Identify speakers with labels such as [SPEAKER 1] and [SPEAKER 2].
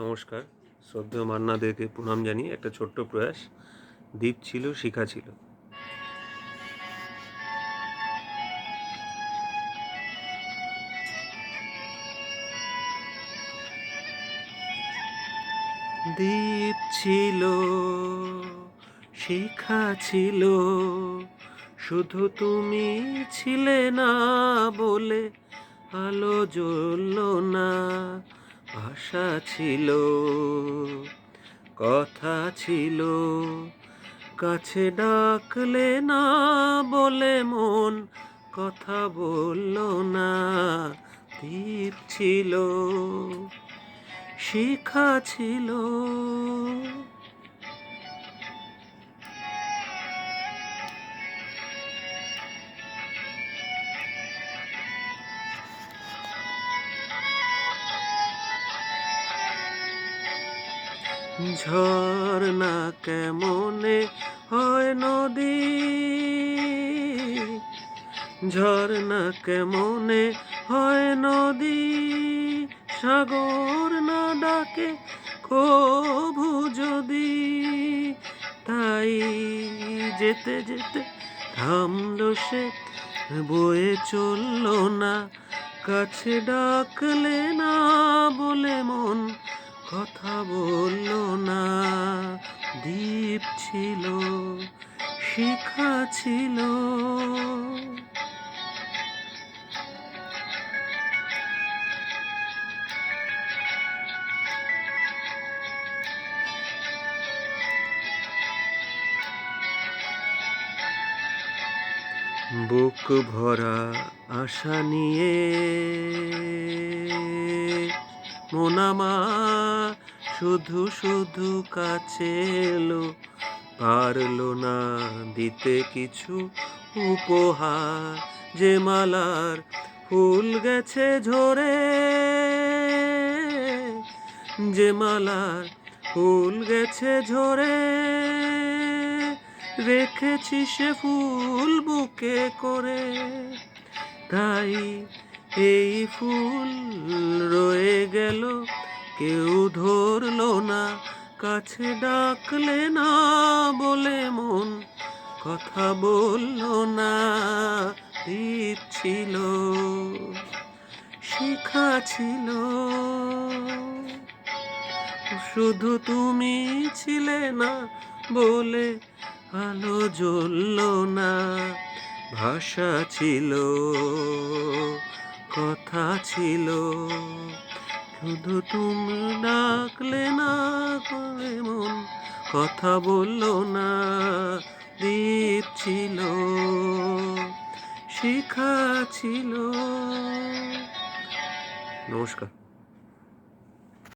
[SPEAKER 1] নমস্কার। শ্রদ্ধেয় মান্না দেকে প্রণাম জানিয়ে একটা ছোট্ট প্রয়াস। দ্বীপ ছিল, শিখা ছিল। দ্বীপ ছিল, শিখা ছিল, শুধু তুমি ছিলে না বলে আলো জ্বলল না। ভাষা ছিল, কথা ছিল, কাছে ডাকলে না বলে মন কথা বলল না। দ্বীপ ছিল, শিখা ছিল। ঝর্ণা কেমনে হয় নদী, ঝর্ণা কেমনে হয় নদী, সাগর না ডাকে কভু যদি। তাই যেতে যেতে থামলো সে, বয়ে চলল না। কাছে ডাকলে না বলে মন কথা বলল না। দ্বীপ ছিল, শিখা ছিল। বুক ভরা আশা নিয়ে মন আমার শুধু শুধু কাছে এলো, পারলো না দিতে কিছু উপহার। যে মালার ফুল গেছে ঝরে, যে মালার ফুল গেছে ঝরে, রেখেছি সে ফুল বুকে করে। তাই এই ফুল রয়ে গেল, কেউ ধরলো না। কাছে ডাকলে না বলে মন কথা বলল না। দ্বীপ ছিল, শিখা ছিল, শুধু তুমি ছিলে না বলে আলো জ্বলল না। ভাষা ছিল, কথা ছিল, শুধু তুমি ডাকলে না করে মন কথা বলল না। দ্বীপ ছিল, শিখা ছিল। নমস্কার।